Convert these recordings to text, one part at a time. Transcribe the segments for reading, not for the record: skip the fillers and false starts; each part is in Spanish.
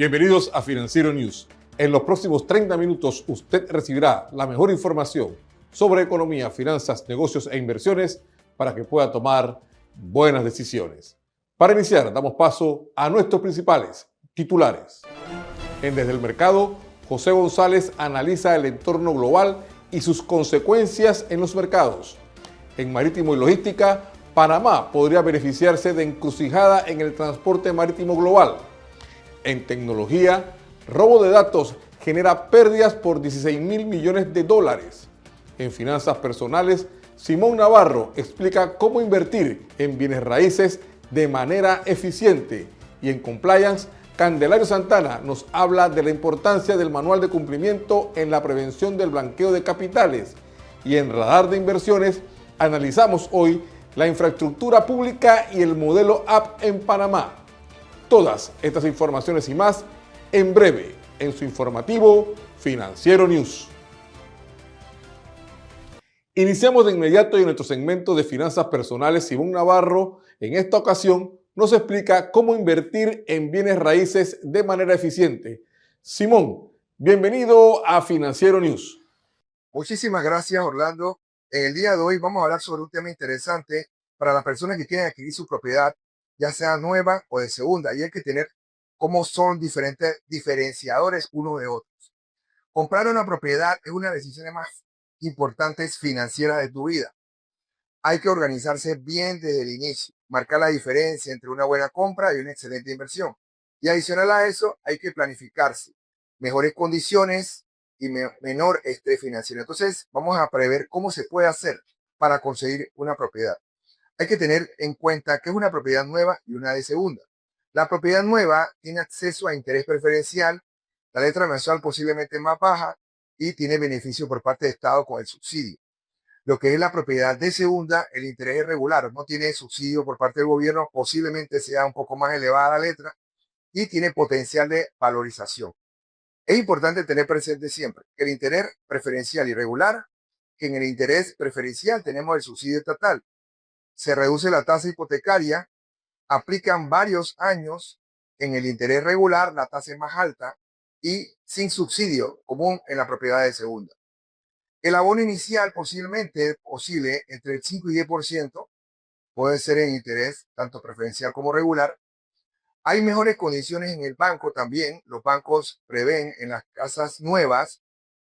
Bienvenidos a Financiero News. En los próximos 30 minutos usted recibirá la mejor información sobre economía, finanzas, negocios e inversiones para que pueda tomar buenas decisiones. Para iniciar, damos paso a nuestros principales titulares. En Desde el Mercado, José González analiza el entorno global y sus consecuencias en los mercados. En Marítimo y Logística, Panamá podría beneficiarse de encrucijada en el transporte marítimo global. En tecnología, robo de datos genera pérdidas por 16.000 millones de dólares. En finanzas personales, Simón Navarro explica cómo invertir en bienes raíces de manera eficiente. Y en compliance, Candelario Santana nos habla de la importancia del manual de cumplimiento en la prevención del blanqueo de capitales. Y en Radar de Inversiones, analizamos hoy la infraestructura pública y el modelo app en Panamá. Todas estas informaciones y más en breve en su informativo Financiero News. Iniciamos de inmediato en nuestro segmento de finanzas personales. Simón Navarro en esta ocasión nos explica cómo invertir en bienes raíces de manera eficiente. Simón, bienvenido a Financiero News. Muchísimas gracias, Orlando. En el día de hoy vamos a hablar sobre un tema interesante para las personas que quieren adquirir su propiedad, ya sea nueva o de segunda, y hay que tener cómo son diferentes diferenciadores unos de otros. Comprar una propiedad es una de las decisiones más importantes financieras de tu vida. Hay que organizarse bien desde el inicio, marcar la diferencia entre una buena compra y una excelente inversión. Y adicional a eso, hay que planificarse, mejores condiciones y menor estrés financiero. Entonces, vamos a prever cómo se puede hacer para conseguir una propiedad. Hay que tener en cuenta que es una propiedad nueva y una de segunda. La propiedad nueva tiene acceso a interés preferencial, la letra mensual posiblemente más baja y tiene beneficio por parte del Estado con el subsidio. Lo que es la propiedad de segunda, el interés es regular, no tiene subsidio por parte del gobierno, posiblemente sea un poco más elevada la letra y tiene potencial de valorización. Es importante tener presente siempre que el interés preferencial y regular, que en el interés preferencial tenemos el subsidio estatal. Se reduce la tasa hipotecaria, aplican varios años. En el interés regular la tasa es más alta y sin subsidio común en la propiedad de segunda. El abono inicial posiblemente oscile entre el 5 y 10%, puede ser en interés tanto preferencial como regular. Hay mejores condiciones en el banco también. Los bancos prevén en las casas nuevas,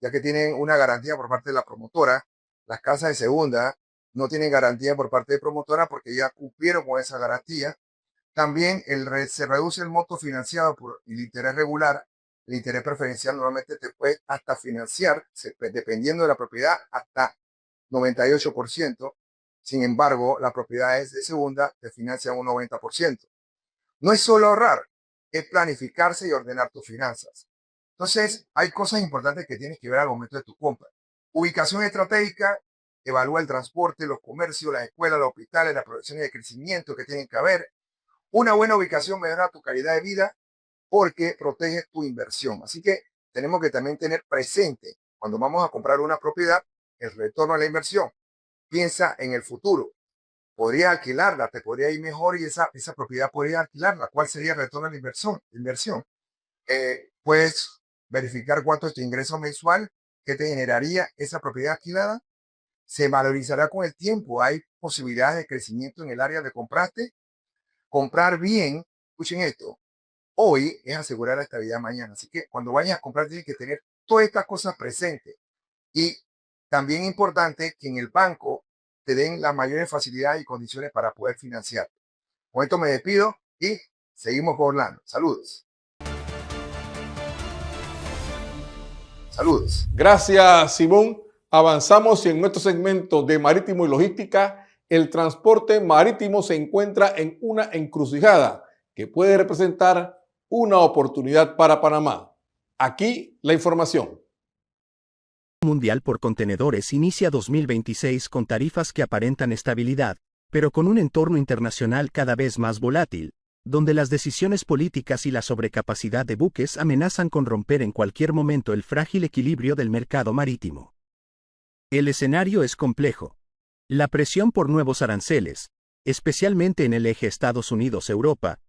ya que tienen una garantía por parte de la promotora. Las casas de segunda no tienen garantía por parte de promotora porque ya cumplieron con esa garantía. También se reduce el monto financiado por el interés regular. El interés preferencial normalmente te puede hasta financiar, dependiendo de la propiedad, hasta 98%. Sin embargo, las propiedades de segunda te financian un 90%. No es solo ahorrar, es planificarse y ordenar tus finanzas. Entonces, hay cosas importantes que tienes que ver al momento de tu compra. Ubicación estratégica, evalúa el transporte, los comercios, las escuelas, los hospitales, las proyecciones de crecimiento que tienen que haber. Una buena ubicación mejora tu calidad de vida porque protege tu inversión. Así que tenemos que también tener presente, cuando vamos a comprar una propiedad, el retorno a la inversión. Piensa en el futuro. Podría alquilarla, te podría ir mejor y esa propiedad podría alquilarla. ¿Cuál sería el retorno a la inversión? Puedes verificar cuánto es tu ingreso mensual, qué te generaría esa propiedad alquilada. Se valorizará con el tiempo. Hay posibilidades de crecimiento en el área de compraste. Comprar bien, escuchen esto, hoy es asegurar la estabilidad mañana. Así que cuando vayas a comprar tienes que tener todas estas cosas presentes. Y también importante que en el banco te den las mayores facilidades y condiciones para poder financiar. Con esto me despido y seguimos con Orlando. Saludos. Saludos. Gracias, Simón. Avanzamos y en nuestro segmento de Marítimo y Logística, el transporte marítimo se encuentra en una encrucijada que puede representar una oportunidad para Panamá. Aquí la información. Mundial por contenedores inicia 2026 con tarifas que aparentan estabilidad, pero con un entorno internacional cada vez más volátil, donde las decisiones políticas y la sobrecapacidad de buques amenazan con romper en cualquier momento el frágil equilibrio del mercado marítimo. El escenario es complejo. La presión por nuevos aranceles, especialmente en el eje Estados Unidos-Europa,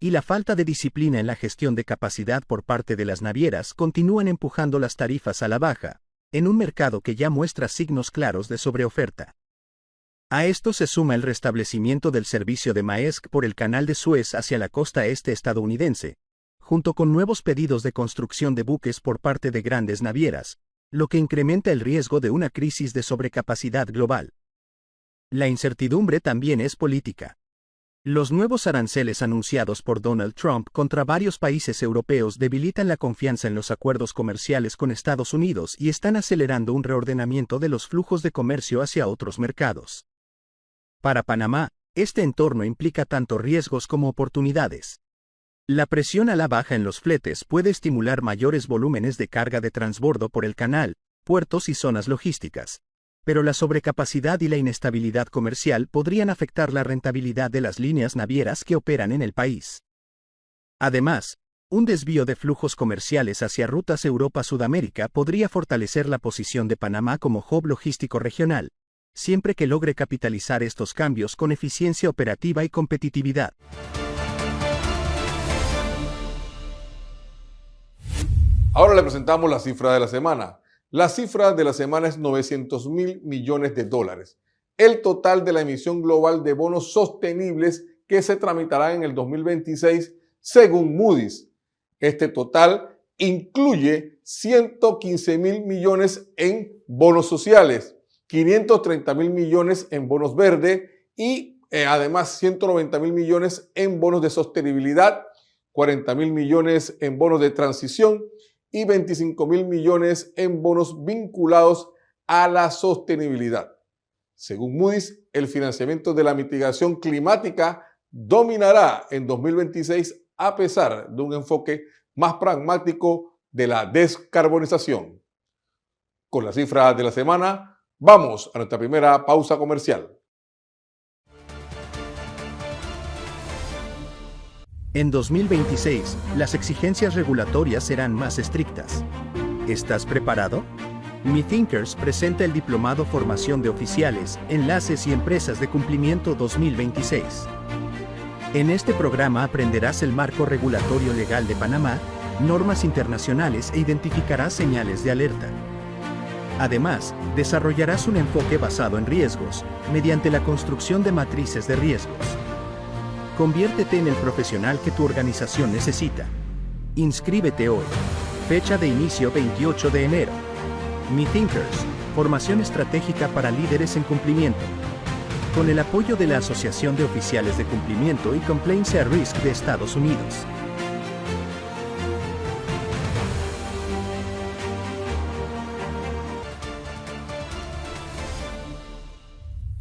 y la falta de disciplina en la gestión de capacidad por parte de las navieras continúan empujando las tarifas a la baja, en un mercado que ya muestra signos claros de sobreoferta. A esto se suma el restablecimiento del servicio de Maersk por el Canal de Suez hacia la costa este estadounidense, junto con nuevos pedidos de construcción de buques por parte de grandes navieras, lo que incrementa el riesgo de una crisis de sobrecapacidad global. La incertidumbre también es política. Los nuevos aranceles anunciados por Donald Trump contra varios países europeos debilitan la confianza en los acuerdos comerciales con Estados Unidos y están acelerando un reordenamiento de los flujos de comercio hacia otros mercados. Para Panamá, este entorno implica tanto riesgos como oportunidades. La presión a la baja en los fletes puede estimular mayores volúmenes de carga de transbordo por el canal, puertos y zonas logísticas. Pero la sobrecapacidad y la inestabilidad comercial podrían afectar la rentabilidad de las líneas navieras que operan en el país. Además, un desvío de flujos comerciales hacia rutas Europa-Sudamérica podría fortalecer la posición de Panamá como hub logístico regional, siempre que logre capitalizar estos cambios con eficiencia operativa y competitividad. Ahora le presentamos la cifra de la semana. La cifra de la semana es 900.000 millones de dólares. El total de la emisión global de bonos sostenibles que se tramitará en el 2026 según Moody's. Este total incluye 115.000 millones en bonos sociales, 530.000 millones en bonos verdes y además 190.000 millones en bonos de sostenibilidad, 40.000 millones en bonos de transición y 25.000 millones en bonos vinculados a la sostenibilidad. Según Moody's, el financiamiento de la mitigación climática dominará en 2026 a pesar de un enfoque más pragmático de la descarbonización. Con la cifra de la semana, vamos a nuestra primera pausa comercial. En 2026, las exigencias regulatorias serán más estrictas. ¿Estás preparado? MiThinkers presenta el Diplomado Formación de Oficiales, Enlaces y Empresas de Cumplimiento 2026. En este programa aprenderás el marco regulatorio legal de Panamá, normas internacionales e identificarás señales de alerta. Además, desarrollarás un enfoque basado en riesgos, mediante la construcción de matrices de riesgos. Conviértete en el profesional que tu organización necesita. Inscríbete hoy. Fecha de inicio 28 de enero. MiThinkers, formación estratégica para líderes en cumplimiento. Con el apoyo de la Asociación de Oficiales de Cumplimiento y Compliance at Risk de Estados Unidos.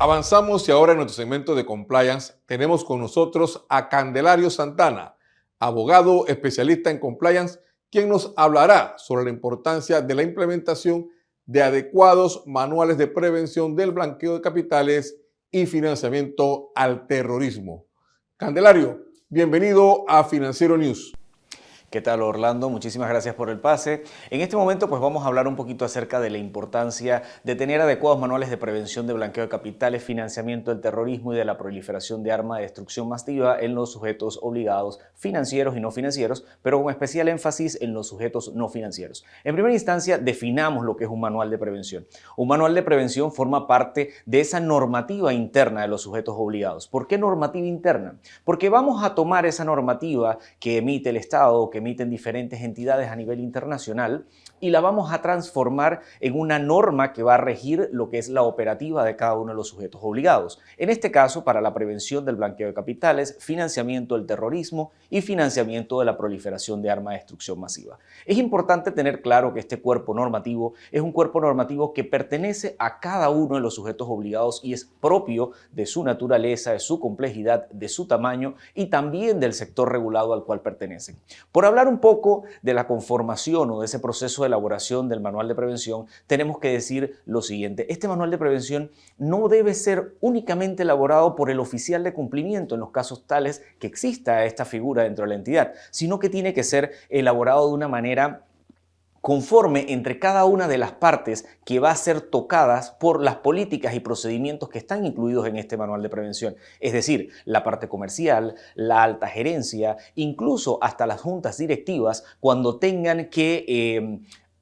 Avanzamos y ahora en nuestro segmento de compliance tenemos con nosotros a Candelario Santana, abogado especialista en compliance, quien nos hablará sobre la importancia de la implementación de adecuados manuales de prevención del blanqueo de capitales y financiamiento al terrorismo. Candelario, bienvenido a Financiero News. ¿Qué tal, Orlando? Muchísimas gracias por el pase. En este momento pues vamos a hablar un poquito acerca de la importancia de tener adecuados manuales de prevención de blanqueo de capitales, financiamiento del terrorismo y de la proliferación de armas de destrucción masiva en los sujetos obligados financieros y no financieros, pero con especial énfasis en los sujetos no financieros. En primera instancia, definamos lo que es un manual de prevención. Un manual de prevención forma parte de esa normativa interna de los sujetos obligados. ¿Por qué normativa interna? Porque vamos a tomar esa normativa que emite el Estado, que emiten diferentes entidades a nivel internacional y la vamos a transformar en una norma que va a regir lo que es la operativa de cada uno de los sujetos obligados. En este caso, para la prevención del blanqueo de capitales, financiamiento del terrorismo y financiamiento de la proliferación de armas de destrucción masiva. Es importante tener claro que este cuerpo normativo es un cuerpo normativo que pertenece a cada uno de los sujetos obligados y es propio de su naturaleza, de su complejidad, de su tamaño y también del sector regulado al cual pertenecen. Por hablar un poco de la conformación o de ese proceso de elaboración del manual de prevención, tenemos que decir lo siguiente. Este manual de prevención no debe ser únicamente elaborado por el oficial de cumplimiento en los casos tales que exista esta figura dentro de la entidad, sino que tiene que ser elaborado de una manera conforme entre cada una de las partes que va a ser tocadas por las políticas y procedimientos que están incluidos en este manual de prevención. Es decir, la parte comercial, la alta gerencia, incluso hasta las juntas directivas cuando tengan que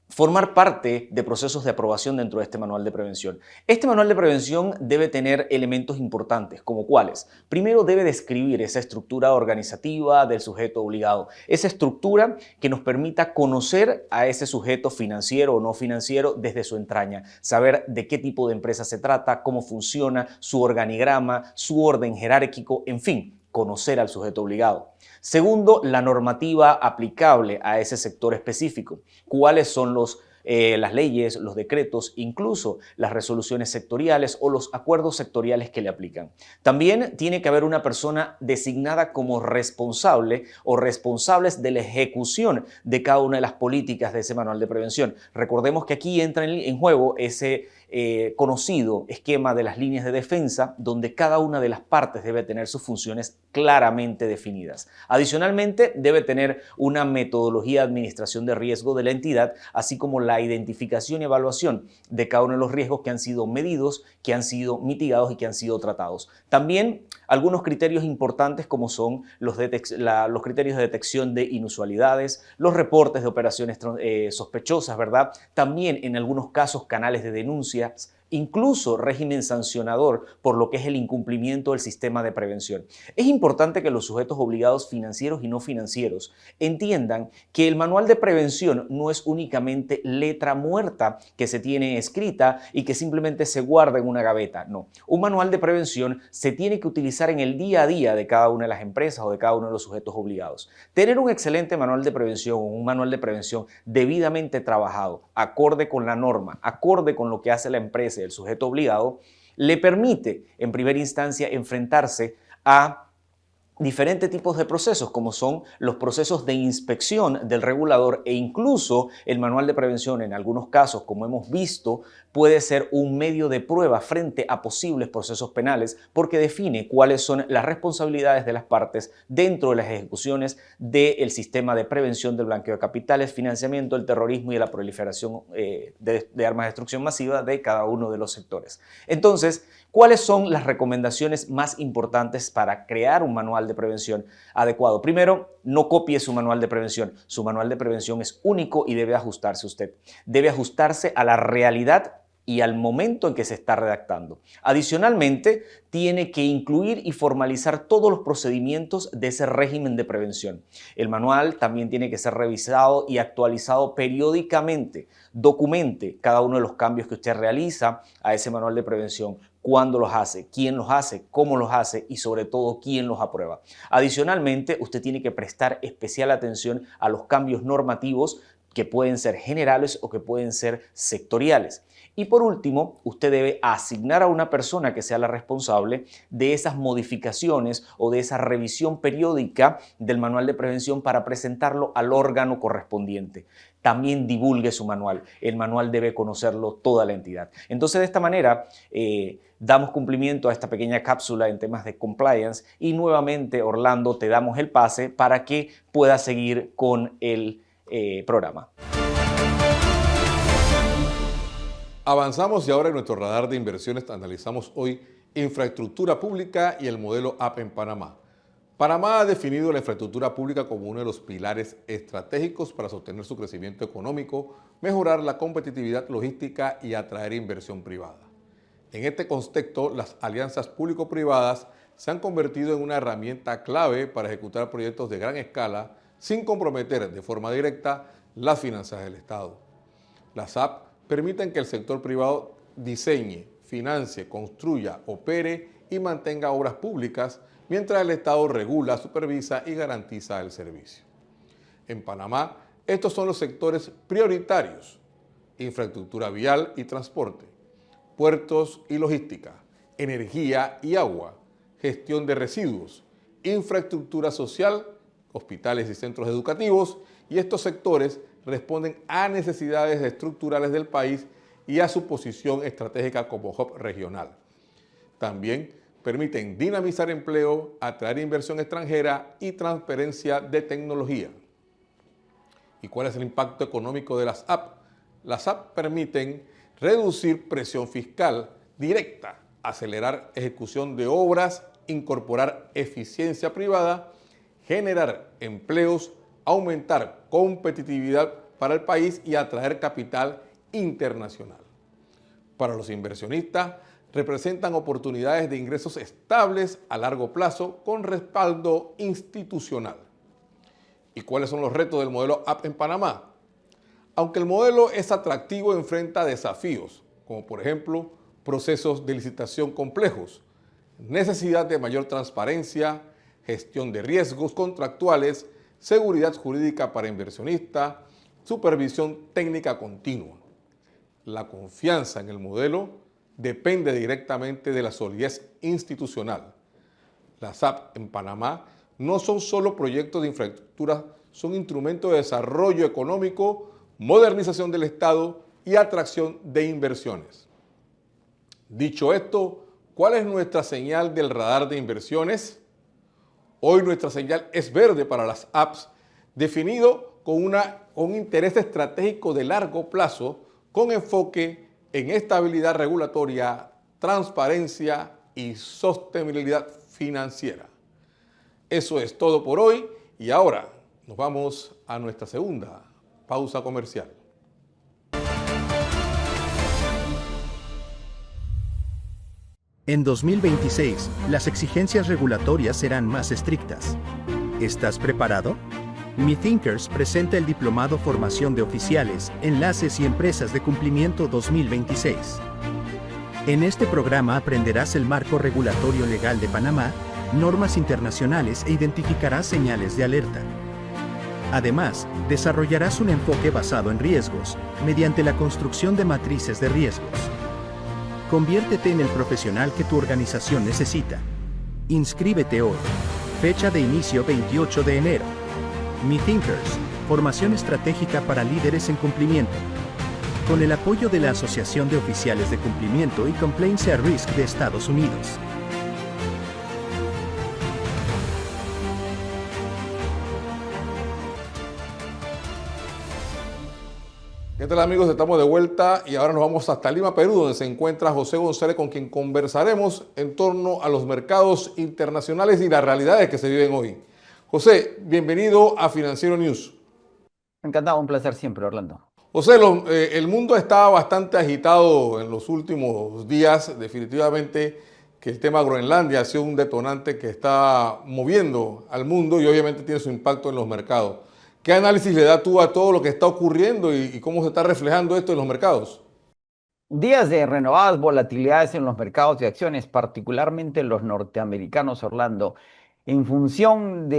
formar parte de procesos de aprobación dentro de este manual de prevención. Este manual de prevención debe tener elementos importantes, como cuáles. Primero, debe describir esa estructura organizativa del sujeto obligado, esa estructura que nos permita conocer a ese sujeto financiero o no financiero desde su entraña, saber de qué tipo de empresa se trata, cómo funciona, su organigrama, su orden jerárquico, en fin, conocer al sujeto obligado. Segundo, la normativa aplicable a ese sector específico. ¿Cuáles son las leyes, los decretos, incluso las resoluciones sectoriales o los acuerdos sectoriales que le aplican? También tiene que haber una persona designada como responsable o responsables de la ejecución de cada una de las políticas de ese manual de prevención. Recordemos que aquí entra en juego ese conocido esquema de las líneas de defensa, donde cada una de las partes debe tener sus funciones claramente definidas. Adicionalmente, debe tener una metodología de administración de riesgo de la entidad, así como la identificación y evaluación de cada uno de los riesgos que han sido medidos, que han sido mitigados y que han sido tratados. También algunos criterios importantes como son los criterios de detección de inusualidades, los reportes de operaciones sospechosas, ¿verdad? También en algunos casos canales de denuncia, incluso régimen sancionador por lo que es el incumplimiento del sistema de prevención. Es importante que los sujetos obligados financieros y no financieros entiendan que el manual de prevención no es únicamente letra muerta que se tiene escrita y que simplemente se guarda en una gaveta. No, un manual de prevención se tiene que utilizar en el día a día de cada una de las empresas o de cada uno de los sujetos obligados. Tener un excelente manual de prevención o un manual de prevención debidamente trabajado, acorde con la norma, acorde con lo que hace la empresa, el sujeto obligado, le permite en primera instancia enfrentarse a diferentes tipos de procesos, como son los procesos de inspección del regulador e incluso el manual de prevención en algunos casos, como hemos visto, puede ser un medio de prueba frente a posibles procesos penales porque define cuáles son las responsabilidades de las partes dentro de las ejecuciones del sistema de prevención del blanqueo de capitales, financiamiento del terrorismo y de la proliferación de armas de destrucción masiva de cada uno de los sectores. Entonces, ¿cuáles son las recomendaciones más importantes para crear un manual de prevención adecuado? Primero, no copie su manual de prevención. Su manual de prevención es único y debe ajustarse usted. Debe ajustarse a la realidad y al momento en que se está redactando. Adicionalmente, tiene que incluir y formalizar todos los procedimientos de ese régimen de prevención. El manual también tiene que ser revisado y actualizado periódicamente. Documente cada uno de los cambios que usted realiza a ese manual de prevención, cuándo los hace, quién los hace, cómo los hace y sobre todo quién los aprueba. Adicionalmente, usted tiene que prestar especial atención a los cambios normativos que pueden ser generales o que pueden ser sectoriales. Y por último, usted debe asignar a una persona que sea la responsable de esas modificaciones o de esa revisión periódica del manual de prevención para presentarlo al órgano correspondiente. También divulgue su manual. El manual debe conocerlo toda la entidad. Entonces, de esta manera, damos cumplimiento a esta pequeña cápsula en temas de compliance y nuevamente, Orlando, te damos el pase para que puedas seguir con el programa. Avanzamos y ahora en nuestro radar de inversiones analizamos hoy infraestructura pública y el modelo AP en Panamá. Panamá ha definido la infraestructura pública como uno de los pilares estratégicos para sostener su crecimiento económico, mejorar la competitividad logística y atraer inversión privada. En este contexto, las alianzas público-privadas se han convertido en una herramienta clave para ejecutar proyectos de gran escala sin comprometer de forma directa las finanzas del Estado. Las AP permiten que el sector privado diseñe, financie, construya, opere y mantenga obras públicas, mientras el Estado regula, supervisa y garantiza el servicio. En Panamá, estos son los sectores prioritarios: infraestructura vial y transporte, puertos y logística, energía y agua, gestión de residuos, infraestructura social, hospitales y centros educativos, y estos sectores responden a necesidades estructurales del país y a su posición estratégica como hub regional. También permiten dinamizar empleo, atraer inversión extranjera y transferencia de tecnología. ¿Y cuál es el impacto económico de las AP? Las AP permiten reducir presión fiscal directa, acelerar ejecución de obras, incorporar eficiencia privada, generar empleos, aumentar competitividad para el país y atraer capital internacional. Para los inversionistas, representan oportunidades de ingresos estables a largo plazo con respaldo institucional. ¿Y cuáles son los retos del modelo AP en Panamá? Aunque el modelo es atractivo, enfrenta desafíos, como por ejemplo procesos de licitación complejos, necesidad de mayor transparencia, gestión de riesgos contractuales, seguridad jurídica para inversionistas, supervisión técnica continua. La confianza en el modelo depende directamente de la solidez institucional. Las AP en Panamá no son solo proyectos de infraestructura, son instrumentos de desarrollo económico, modernización del Estado y atracción de inversiones. Dicho esto, ¿cuál es nuestra señal del radar de inversiones? Hoy nuestra señal es verde para las apps, definido con un interés estratégico de largo plazo con enfoque en estabilidad regulatoria, transparencia y sostenibilidad financiera. Eso es todo por hoy y ahora nos vamos a nuestra segunda pausa comercial. En 2026, las exigencias regulatorias serán más estrictas. ¿Estás preparado? Mi Thinkers presenta el Diplomado Formación de Oficiales, Enlaces y Empresas de Cumplimiento 2026. En este programa aprenderás el marco regulatorio legal de Panamá, normas internacionales e identificarás señales de alerta. Además, desarrollarás un enfoque basado en riesgos, mediante la construcción de matrices de riesgos. Conviértete en el profesional que tu organización necesita. Inscríbete hoy. Fecha de inicio 28 de enero. Mi Thinkers, formación estratégica para líderes en cumplimiento. Con el apoyo de la Asociación de Oficiales de Cumplimiento y Compliance at Risk de Estados Unidos. ¿Qué tal, amigos? Estamos de vuelta y ahora nos vamos hasta Lima, Perú, donde se encuentra José González, con quien conversaremos en torno a los mercados internacionales y las realidades que se viven hoy. José, bienvenido a Financiero News. Encantado, un placer siempre, Orlando. José, el mundo está bastante agitado en los últimos días. Definitivamente que el tema Groenlandia ha sido un detonante que está moviendo al mundo y obviamente tiene su impacto en los mercados. ¿Qué análisis le da tú a todo lo que está ocurriendo y cómo se está reflejando esto en los mercados? Días de renovadas volatilidades en los mercados de acciones, particularmente en los norteamericanos, Orlando, en función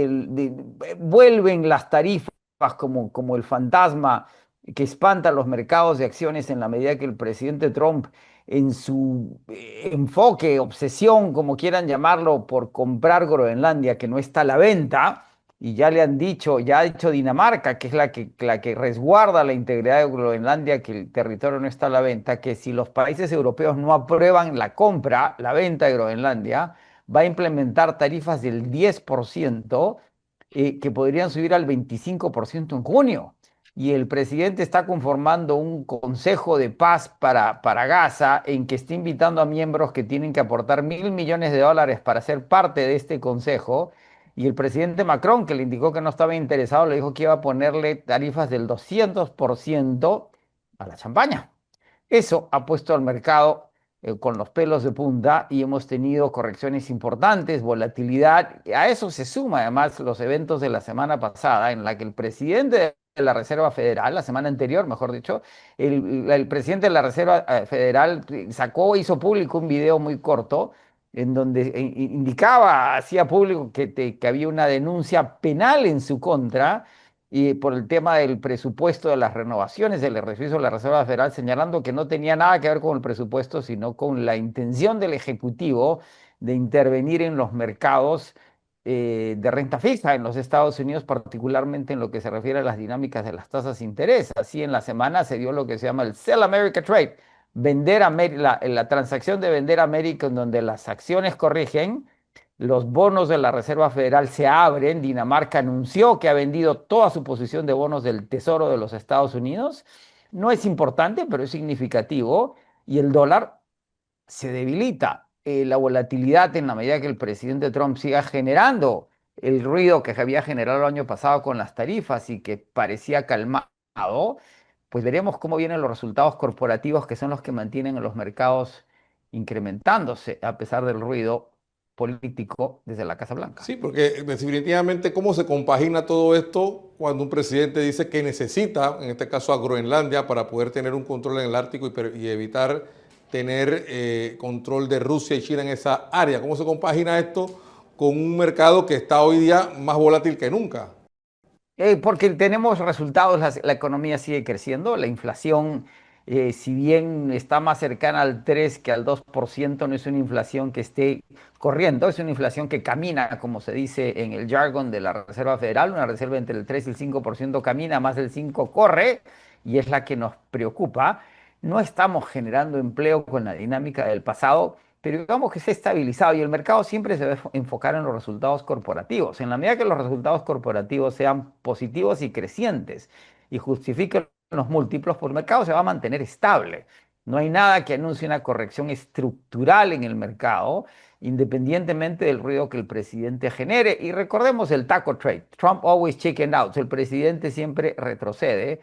vuelven las tarifas como el fantasma que espanta los mercados de acciones en la medida que el presidente Trump, en su enfoque, obsesión, como quieran llamarlo, por comprar Groenlandia, que no está a la venta, y ya le han dicho, ya ha dicho Dinamarca, que es la que resguarda la integridad de Groenlandia, que el territorio no está a la venta, que si los países europeos no aprueban la compra, la venta de Groenlandia, va a implementar tarifas del 10%, que podrían subir al 25% en junio. Y el presidente está conformando un consejo de paz para Gaza, en que está invitando a miembros que tienen que aportar $1.000 millones para ser parte de este consejo. Y el presidente Macron, que le indicó que no estaba interesado, le dijo que iba a ponerle tarifas del 200% a la champaña. Eso ha puesto al mercado con los pelos de punta y hemos tenido correcciones importantes, volatilidad. A eso se suma además los eventos de la semana pasada, en la que el presidente de la Reserva Federal, la semana anterior, mejor dicho, el presidente de la Reserva Federal hizo público un video muy corto en donde indicaba, hacía público que había una denuncia penal en su contra y por el tema del presupuesto de las renovaciones del ejercicio de la Reserva Federal, señalando que no tenía nada que ver con el presupuesto, sino con la intención del Ejecutivo de intervenir en los mercados de renta fija en los Estados Unidos, particularmente en lo que se refiere a las dinámicas de las tasas de interés. Así en la semana se dio lo que se llama el Sell America Trade, la transacción de vender América, en donde las acciones corrigen los bonos de la Reserva Federal se abren. Dinamarca anunció que ha vendido toda su posición de bonos del Tesoro de los Estados Unidos. No es importante, pero es significativo. Y el dólar se debilita. La volatilidad, en la medida que el presidente Trump siga generando el ruido que había generado el año pasado con las tarifas y que parecía calmado, pues veremos cómo vienen los resultados corporativos, que son los que mantienen a los mercados incrementándose a pesar del ruido político desde la Casa Blanca. Sí, porque definitivamente cómo se compagina todo esto cuando un presidente dice que necesita, en este caso a Groenlandia, para poder tener un control en el Ártico y evitar tener control de Rusia y China en esa área. ¿Cómo se compagina esto con un mercado que está hoy día más volátil que nunca? Porque tenemos resultados, la economía sigue creciendo, la inflación, si bien está más cercana al 3 que al 2%, no es una inflación que esté corriendo, es una inflación que camina, como se dice en el jargon de la Reserva Federal. Una reserva entre el 3 y el 5% camina, más del 5% corre, y es la que nos preocupa. No estamos generando empleo con la dinámica del pasado, pero digamos que se ha estabilizado y el mercado siempre se va a enfocar en los resultados corporativos. En la medida que los resultados corporativos sean positivos y crecientes y justifiquen los múltiplos, pues el mercado se va a mantener estable. No hay nada que anuncie una corrección estructural en el mercado, independientemente del ruido que el presidente genere. Y recordemos el taco trade. Trump always chicken out. El presidente siempre retrocede,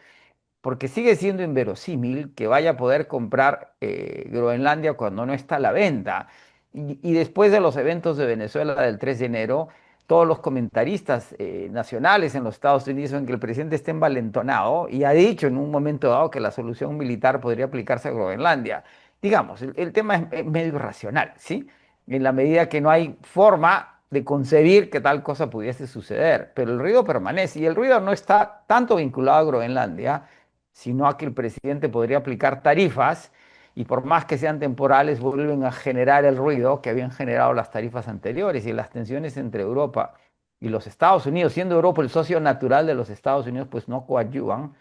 porque sigue siendo inverosímil que vaya a poder comprar Groenlandia cuando no está a la venta. Y después de los eventos de Venezuela del 3 de enero, todos los comentaristas nacionales en los Estados Unidos dicen que el presidente está envalentonado y ha dicho en un momento dado que la solución militar podría aplicarse a Groenlandia. Digamos, el tema es medio irracional, ¿sí? En la medida que no hay forma de concebir que tal cosa pudiese suceder, pero el ruido permanece y el ruido no está tanto vinculado a Groenlandia, sino a que el presidente podría aplicar tarifas y por más que sean temporales vuelven a generar el ruido que habían generado las tarifas anteriores, y las tensiones entre Europa y los Estados Unidos, siendo Europa el socio natural de los Estados Unidos, pues no coadyuvan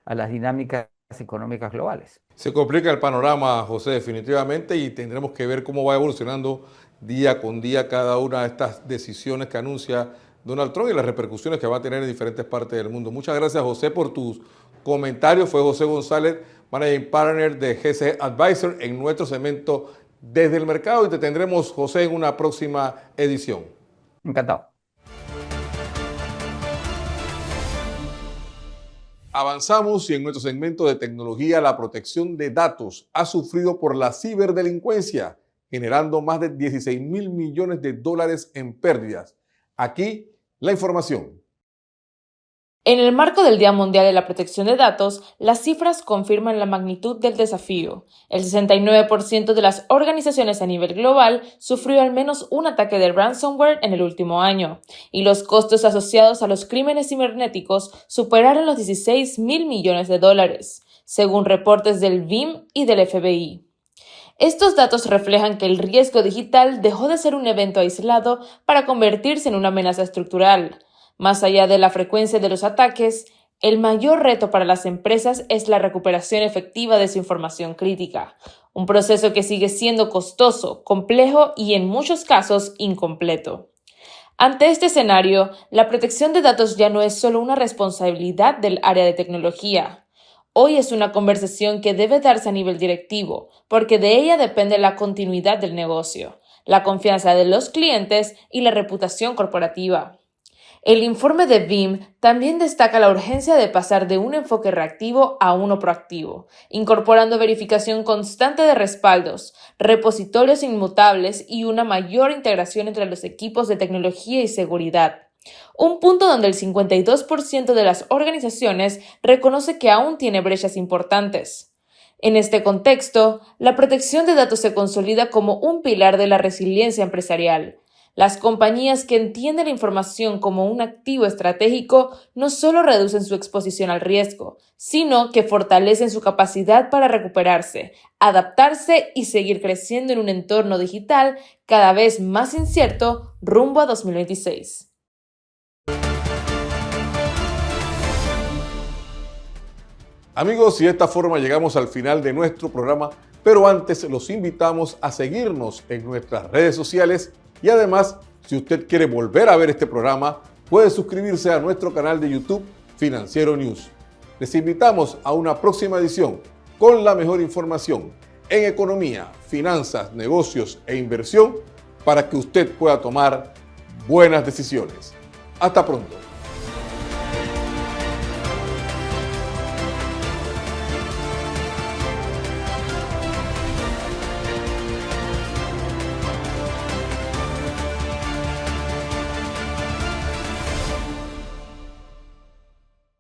a las dinámicas económicas globales. Se complica el panorama, José, definitivamente, y tendremos que ver cómo va evolucionando día con día cada una de estas decisiones que anuncia Donald Trump y las repercusiones que va a tener en diferentes partes del mundo. Muchas gracias, José, por tus comentarios. Fue José González, Managing Partner de GC Advisor, en nuestro segmento Desde el Mercado, y te tendremos, José, en una próxima edición. Encantado. Avanzamos y en nuestro segmento de tecnología, la protección de datos ha sufrido por la ciberdelincuencia, generando más de 16.000 millones de dólares en pérdidas. Aquí la información. En el marco del Día Mundial de la Protección de Datos, las cifras confirman la magnitud del desafío. El 69% de las organizaciones a nivel global sufrió al menos un ataque de ransomware en el último año, y los costos asociados a los crímenes cibernéticos superaron los 16.000 millones de dólares, según reportes del BIM y del FBI. Estos datos reflejan que el riesgo digital dejó de ser un evento aislado para convertirse en una amenaza estructural. Más allá de la frecuencia de los ataques, el mayor reto para las empresas es la recuperación efectiva de su información crítica, un proceso que sigue siendo costoso, complejo y en muchos casos incompleto. Ante este escenario, la protección de datos ya no es solo una responsabilidad del área de tecnología. Hoy es una conversación que debe darse a nivel directivo, porque de ella depende la continuidad del negocio, la confianza de los clientes y la reputación corporativa. El informe de BIM también destaca la urgencia de pasar de un enfoque reactivo a uno proactivo, incorporando verificación constante de respaldos, repositorios inmutables y una mayor integración entre los equipos de tecnología y seguridad. Un punto donde el 52% de las organizaciones reconoce que aún tiene brechas importantes. En este contexto, la protección de datos se consolida como un pilar de la resiliencia empresarial. Las compañías que entienden la información como un activo estratégico no solo reducen su exposición al riesgo, sino que fortalecen su capacidad para recuperarse, adaptarse y seguir creciendo en un entorno digital cada vez más incierto rumbo a 2026. Amigos, y de esta forma llegamos al final de nuestro programa, pero antes los invitamos a seguirnos en nuestras redes sociales y además Si usted quiere volver a ver este programa, puede suscribirse a nuestro canal de YouTube Financiero News. Les invitamos a una próxima edición con la mejor información en economía, finanzas, negocios e inversión para que usted pueda tomar buenas decisiones. Hasta pronto.